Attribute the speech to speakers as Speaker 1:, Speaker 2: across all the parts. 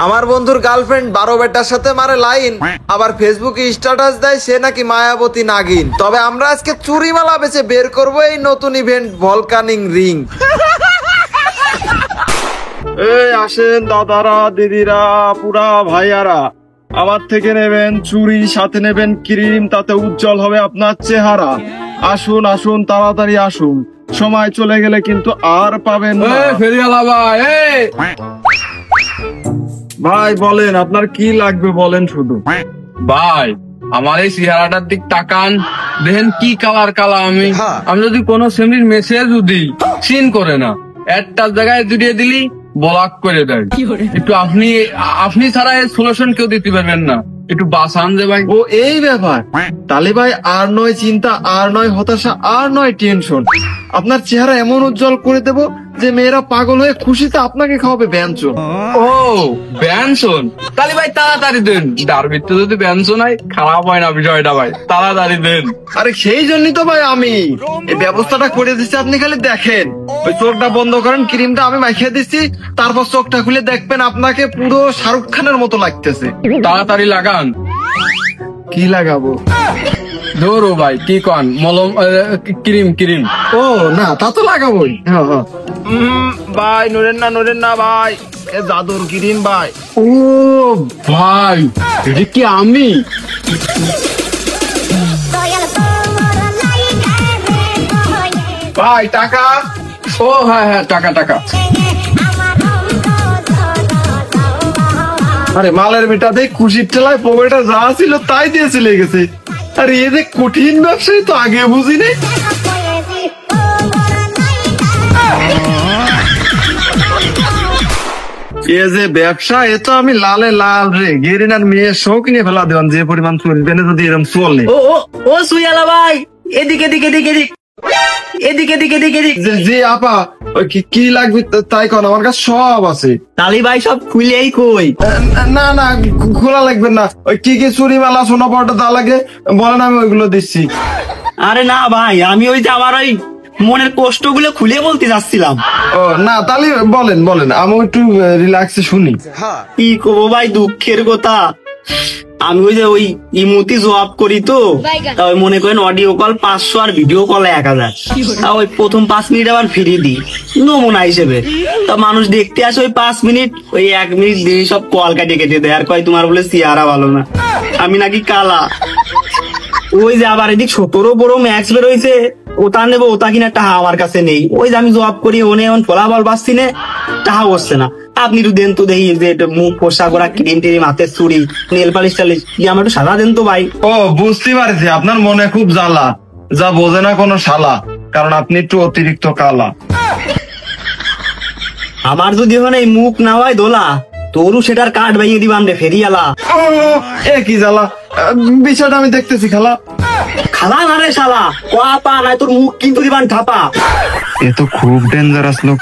Speaker 1: আমার বন্ধুর girlfriend 12 better সাথে মারে লাইন, আবার ফেসবুকে স্ট্যাটাস দেয় সে নাকি মায়াবতী নাগিন। তবে আমরা আজকে চুরিমালা বেচে বের করবো এই নতুন ইভেন্ট ভলকানিং রিং।
Speaker 2: এই আসেন দাদারা, দিদিরা, পুরা ভাইয়ারা, আমার থেকে নেবেন চুড়ি, সাথে নেবেন ক্রিম, তাতে উজ্জ্বল হবে আপনার চেহারা। আসুন আসুন, তাড়াতাড়ি আসুন, সময় চলে গেলে কিন্তু আর পাবেন না।
Speaker 3: ফেরিওয়ালা ভাই,
Speaker 2: ভাই বলেন আপনার কি লাগবে, বলেন শুধু।
Speaker 3: ভাই আমার এই চেহারাটার দিক তাকান, দেখেন কি কালার কালা আমি। আমি যদি কোনো সেমরির মেসেজ দিই সিন করে না, একটা জায়গায় জুড়িয়ে দিলি ব্লক করে দেয়। একটু আপনি ছাড়া এই সলিউশন কেউ দিতে পারবেন না, একটু বাসান যে ভাই।
Speaker 2: ও এই ব্যাপার, তাহলে ভাই আর নয় চিন্তা, আর নয় হতাশা, আর নয় টেনশন, আপনার চেহারা এমন উজ্জ্বল করে দেব যে মেয়েরা পাগল হয়ে খুশিতে আপনাকে খাওয়াবে ব্যঞ্জন।
Speaker 3: ও ব্যঞ্জন, তাহলে ভাই তাড়াতাড়ি দেন। তার ভিতরে যদি ব্যঞ্জন হয় খারাপ হয় না বিষয়টা ভাই, তাড়াতাড়ি দেন।
Speaker 2: আরে সেই জন্যই তো ভাই আমি এই ব্যবস্থাটা করে দিচ্ছি, আপনি খালি দেখেন। ওই চোখটা বন্ধ করেন, ক্রিমটা আমি মাখিয়ে দিচ্ছি, তারপর চোখটা খুলে দেখবেন আপনাকে পুরো শাহরুখ খানের মতো লাগতেছে।
Speaker 3: তাড়াতাড়ি লাগান।
Speaker 2: কি লাগাবো?
Speaker 3: ধরো ভাই, কি কন, মলম ক্রিম?
Speaker 2: ও না, তা তো লাগাবোই। ভাই নড়েন না ভাই, এ জাদুর ক্রিম ভাই।
Speaker 3: ও ভাই, এটা কি আমি?
Speaker 2: ভাই টাকা?
Speaker 3: ও হ্যাঁ, টাকা।
Speaker 2: আরে মালের বেটাতে খুশির ঠেলায় পকেটে যা ছিল তাই দিয়ে চলে গেছে। আরে এ যে কঠিন ব্যবসায়ী তো আগে বুঝিনি। এ যে ব্যবসা, এ তো আমি লালে লাল রে গেরিনার মেয়ের শোক নিয়ে ফেলা দেওয়ান, যে পরিমাণ চলবে না যদি এরকম চলে।
Speaker 4: ও সুইয়ালা ভাই, এদিকে
Speaker 2: জি আপা, ওই কি লাগবে তাই কন, আমার কাছে সব আছে।
Speaker 4: তালি ভাই সব খুলেই কই।
Speaker 2: না খোলা লাগবে না, ওই কি চুরি মালা সোনা পাওয়াটা তা লাগে বলেন, আমি ওইগুলো দিচ্ছি।
Speaker 4: আরে না ভাই, আমি ওই যে আমার ওই মনের কষ্টগুলো খুলে বলতে যাচ্ছিলাম।
Speaker 2: ও না, তাহলে বলেন আমি একটু রিল্যাক্সে শুনি।
Speaker 4: কি করবো ভাই, দুঃখের কথা। আমি ওই যে ওই ইমুতি জব করি তো, তা ওই মনে করেন অডিও কল 500 আর ভিডিও কল 1000। তা ওই প্রথম 5 মিনিট আবার ফ্রি দিই নমুনা হিসেবে। তা মানুষ দেখতে আসে ওই 5 মিনিট, ওই 1 মিনিট দিয়ে সব কল কেটে দেয়, আর কয় তোমার বলে চেহারা ভালো না, আমি নাকি কালা। ওই যে আবার এদিক 17 বড় ম্যাক্স বের হয়েছে, ওটা নেবো, ওটা কিনা টাহা আমার কাছে নেই। ওই যে আমি জব করি, ওনে এখন ফলাফল পাচ্ছি না, টাহা বসছে না। আপনি একটু দেন তো দেখি, যে মুখ ফোসা করা ক্রিম টিম, হাতের চুড়ি, নেল পালিশ টালিশ, আমার একটু সাদা দেন তো ভাই।
Speaker 2: ও বুঝতে পারছি, আপনার মনে খুব জ্বালা, যা বোঝে না কোনো শালা, কারণ আপনি একটু অতিরিক্ত কালা।
Speaker 4: আমার যদি ওখানে এই মুখ না হয় দোলা, তোরও সেটার কাঠ ভেঙে দিবান রে ফেরিয়ালা।
Speaker 2: এ কি জ্বালা, বিষয়টা আমি দেখতেছি খালা।
Speaker 4: খালা না রে শালা, কপা নাই তোর মুখ কিন্তু দিবান ঠাপা।
Speaker 2: এ তো খুব ডেঞ্জারাস লোক।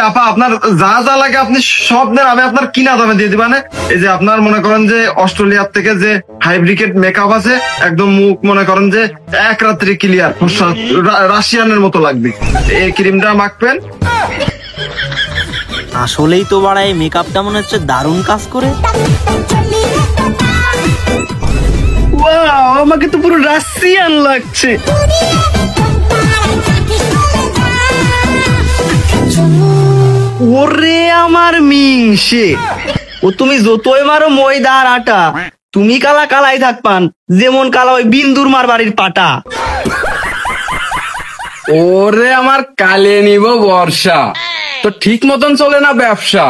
Speaker 2: আপা আপনার যা যা লাগে আপনি সব দেন, আমি আপনার কিনা দামে দিয়ে দিবা। এই যে আপনার মনে করেন যে অস্ট্রেলিয়ার থেকে যে হাইব্রিকেট মেকআপ আছে, একদম মুখ মনে করেন যে এক রাত্রি ক্লিয়ার, রাশিয়ানের মতো লাগবে। এই ক্রিমটা মাখবেন।
Speaker 5: আসলেই তো বাড়ায়, মেকআপটা মনে হচ্ছে দারুণ কাজ করে।
Speaker 4: আমাকে তো পুরো রাশিয়ান লাগছে। ওরে আমার মিংসে, ও তুমি যতই মারো ময়দা আর আটা, তুমি কালাই থাকপান, যেমন কালা ওই বিন্দুর মার বাড়ির পাটা।
Speaker 3: ওরে আমার কালে নিব বর্ষা, তো ঠিক মতন চলে না ব্যবসা।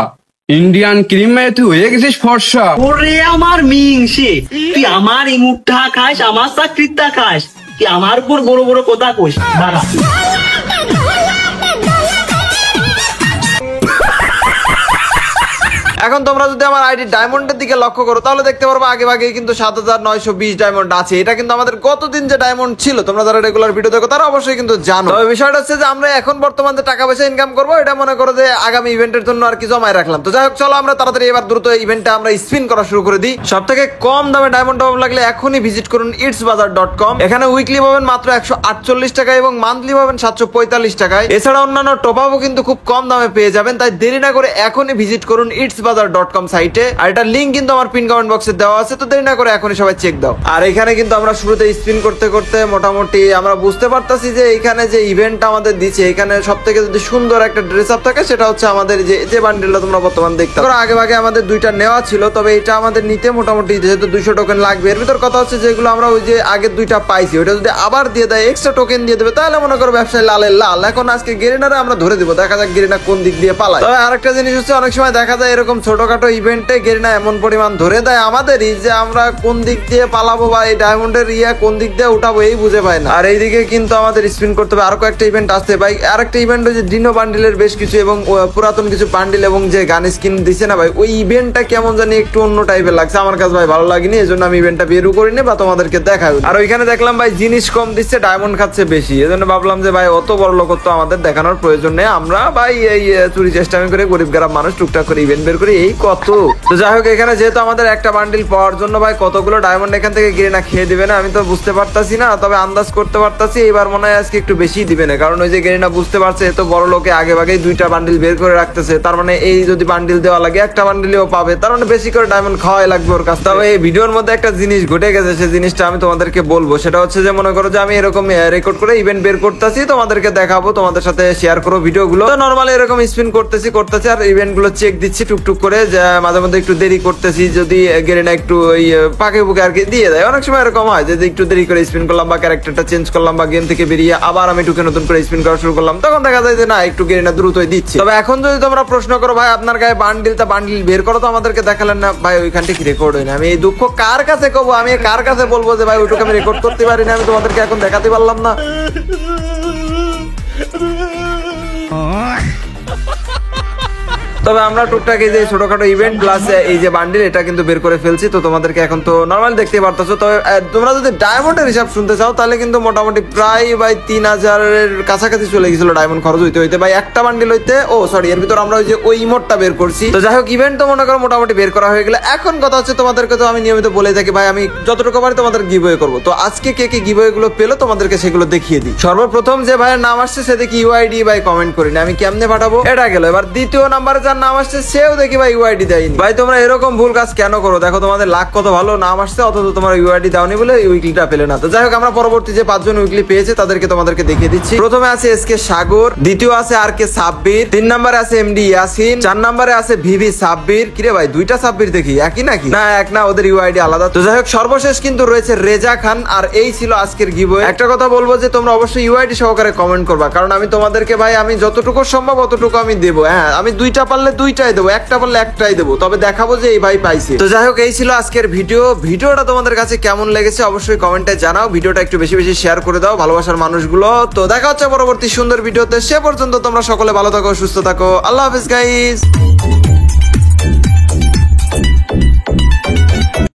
Speaker 3: ইন্ডিয়ান ক্রিম মেয়ে তুই হয়ে গেছিস ফর্সা।
Speaker 4: ওরে আমার মিংসে, তুই আমার এই মুখটা খাস, আমার চাকরিটা খাস, তুই আমার উপর বড় বড় কথা কইস। দাঁড়া,
Speaker 1: এখন তোমরা যদি আমার আইডি ডায়মন্ডের দিকে লক্ষ্য করো তাহলে দেখতে পারবো আগে ভাগে কিন্তু 7920 ডায়মন্ড আছে। এটা কিন্তু আমাদের গতদিন যে ডায়মন্ড ছিল, তোমরা যারা রেগুলার ভিডিও দেখো তারা অবশ্যই কিন্তু জানো। তবে বিষয়টা হচ্ছে যে আমরা এখন বর্তমানে টাকা পয়সা ইনকাম করবো, এটা মনে করো যে আগামী ইভেন্টের জন্য আর কি জমায় রাখলাম। তো যাই হোক, চলো আমরা তাড়াতাড়ি এবার দ্রুত ইভেন্টটা আমরা স্পিন করা শুরু করে দিই। সব থেকে কম দামে ডায়মন্ড টপ লাগলে এখনই ভিজিট করুন itsbazaar.com। এখানে উইকলি পাবেন মাত্র 148 টাকা এবং মান্থলি পাবেন 745 টাকায়। এছাড়া অন্যান্য টপ আপও কিন্তু খুব কম দামে পেয়ে যাবেন, তাই দেরি না করে এখনই ভিজিট করুন itsbazaar.com। bigbazaar.com সাইটে, আর এটা লিংক কিন্তু আমার পিন কমেন্ট বক্সে দেওয়া আছে। তো দেরি না করে এখনই সবাই চেক দাও। আর এখানে কিন্তু আমরা শুরুতে স্পিন করতে করতে মোটামুটি আমরা বুঝতে পারতাছি যে এখানে যে ইভেন্টটা আমাদের দিচ্ছে, এখানে সব থেকে যদি সুন্দর একটা ড্রেস আপ থাকে সেটা হচ্ছে আমাদের যে বান্ডেলটা তোমরা বর্তমান দেখতে পারো। আগে ভাগে আমাদের দুইটা নেওয়া ছিল, তবে এটা আমাদের নিতে মোটামুটি যেহেতু 200 টোকেন লাগবে। এর ভিতর কথা হচ্ছে যেগুলো আমরা ওই যে আগের দুইটা পাইছি ওইটা যদি আবার দিয়ে দেয়, এক্সট্রা টোকেন দিয়ে দেবে, তাহলে মনে করো ব্যবসায় লালের লাল। এখন আজকে গেরিনারে আমরা ধরে দিব, দেখা যাক গেরিনা কোন দিক দিয়ে পালায়। তবে আরেকটা জিনিস হচ্ছে অনেক সময় দেখা যায় এরকম ছোটখাটো ইভেন্টে গেরিনা এমন পরিমাণ ধরে দেয় আমাদেরই যে আমরা কোন দিক দিয়ে পালাবো বা এই ডায়মন্ডের কোন দিক দিয়ে উঠাবো এই বুঝে পাই না। আর এইদিকে কিন্তু আমাদের স্পিন করতে হবে। আরো কয়েকটা ইভেন্ট আসছে ভাই, আরেকটা ইভেন্ট হচ্ছে ডিনো বান্ডিলের বেশ কিছু এবং পুরাতন কিছু বান্ডিল এবং যে গান স্কিন দিছে না ভাই, ওই ইভেন্টটা কেমন জানি একটু অন্য টাইপের লাগছে আমার কাছে ভাই, ভালো লাগেনি। এই জন্য আমি ইভেন্টটা বেরও করিনি বা তোমাদেরকে দেখাই। আর ওইখানে দেখলাম ভাই জিনিস কম দিচ্ছে, ডায়মন্ড খাচ্ছে বেশি। এই জন্য ভাবলাম যে ভাই অত বড় লোক তো আমাদের দেখানোর প্রয়োজন নেই, আমরা ভাই এই চুরি চেষ্টা করে গরিব গ্রাম মানুষ টুকটাক করে ইভেন্ট বের করি, এই কত। তো যাই হোক, এখানে যেহেতু আমাদের একটা বান্ডিল পাওয়ার জন্য ভাই কতগুলো ডায়মন্ড এখান থেকে গেরিনা খেয়ে দিবে না আমি তো বুঝতে পারতাছি না, তবে আন্দাজ করতে পারতাছি এবার মনে হয় আজকে একটু বেশি দিবে না। কারণ ওই যে গেরিনা বুঝতে পারছে এত বড় লোকে আগে ভাগেই দুইটা বান্ডিল বের করে রাখতেছে, তার মানে এই যদি বান্ডিল দেওয়া লাগে একটা বান্ডিলেও পাবে, তার মানে বেশি করে ডায়মন্ড খাওয়াই লাগবে ওর কাছে। তবে এই ভিডিওর মধ্যে একটা জিনিস ঘটে গেছে, সেই জিনিসটা আমি তোমাদেরকে বলবো। সেটা হচ্ছে যে মনে করো যে আমি এরকম রেকর্ড করে ইভেন্ট বের করতেছি, তোমাদেরকে দেখাবো, তোমাদের সাথে শেয়ার করো ভিডিওগুলো। তো নরমালি এরকম স্পিন করতেছি আর ইভেন্ট গুলো চেক দিচ্ছি টুকটুক করে, যে মাঝে মধ্যে একটু দেরি করতেছি, যদি গেরিনা একটু ওই পাকে বুকে আর কি দিয়ে দেয়। অনেক সময় এরকম হয় যে একটু দেরি করে স্পিন করলাম বা ক্যারেক্টারটা চেঞ্জ করলাম বা গেম থেকে বেরিয়ে আবার আমি টুকে নতুন করে স্পিন করা শুরু করলাম, তখন দেখা যায় যে না একটু গেরিনা দ্রুতই দিচ্ছে। তবে এখন যদি তোমরা প্রশ্ন করো ভাই আপনার গায়ে বান্ডিল বের করো তো আমাদেরকে দেখালেন না, ভাই ওইখান থেকে রেকর্ড হয় না। আমি এই দুঃখ কার কাছে কবো, আমি কার কাছে বলবো যে ভাই ওইটুকু আমি রেকর্ড করতে পারি না, আমি তোমাদেরকে এখন দেখাতে পারলাম না। তবে আমরা টুকটাক এই যে ছোটখাটো ইভেন্ট প্লাস এই যে বান্ডিল এটা কিন্তু বের করে ফেলছি, তো তোমাদেরকে এখন তো নরমাল দেখতে পারতেছো। তবে তোমরা যদি ডায়মন্ডের হিসাব শুনতে চাও তাহলে কিন্তু মোটামুটি প্রায় ভাই 3000-এর কাছাকাছি চলে গেছিল ডায়মন্ড খরচ হইতে ভাই একটা বান্ডিল হইতে। ও সরি, এর ভিতর আমরা ওই ইমোটটা বের করছি। তো যাই হোক, ইভেন্ট তো মনে করো মোটামুটি বের করা হয়ে গেলে এখন কথা হচ্ছে তোমাদেরকে তো আমি নিয়মিত বলে থাকি ভাই আমি যতটুকু পারি তোমাদের গিভওয়ে করবো। তো আজকে কে কে গিভওয়ে গুলো পেলো তোমাদেরকে সেগুলো দেখিয়ে দিই। সর্বপ্রথম যে ভাইয়ের নাম আসছে সে দেখি ইউআইডি ভাই কমেন্ট করিনি, আমি কেমনে পাঠাবো এটা গেল। এবার দ্বিতীয় নাম্বারে যার নাম আসছে সেও দেখি ভাই ইউআইডি দেয়নি। ভাই তোমরা এরকম ভুল কাজ কেন করো? দেখো তোমাদের লাখ কত ভালো নাম আসছে, অথচ তোমার ইউআইডি দাওনি বলে উইকলিটা পেলে না। তো যাই হোক, আমরা পরবর্তী যে 5 জন উইকলি পেয়েছে তাদেরকে তোমাদেরকে দেখিয়ে দিচ্ছি। প্রথমে আছে এসকে সাগর, দ্বিতীয় আছে আর কে সাব্বির, 3 নম্বরে আছে এমডি ইয়াসিন, 4 নম্বরে আছে ভিভি সাব্বির। কিরে ভাই দুইটা সাব্বির দেখি, একই নাকি? না এক না, ওদের ইউআইডি আলাদা। তো যাই হোক, সর্বশেষ কিন্তু রয়েছে রেজা খান। আর এই ছিল আজকের গিভওয়ে। একটা কথা বলবো যে তোমরা অবশ্যই ইউআইডি সহকারে কমেন্ট করবা, কারণ আমি তোমাদেরকে ভাই আমি যতটুকু সম্ভব অতটুকু আমি দেবো। হ্যাঁ, আমি দুইটা পারলে দুইটাই দেবো, একটা পারলে একটাই দেবো, তবে দেখাবো যে এই ভাই পাইছে। তো যাই হোক, এই ছিল আজকের ভিডিওটা তোমাদের কাছে কেমন লেগেছে অবশ্যই কমেন্টে জানাও। ভিডিওটা একটু বেশি বেশি শেয়ার করে দাও ভালোবাসার মানুষগুলো। তো দেখা হচ্ছে পরবর্তী সুন্দর ভিডিওতে, সে পর্যন্ত তোমরা সকলে ভালো থাকো, সুস্থ থাকো। আল্লাহ হাফেজ গাইস।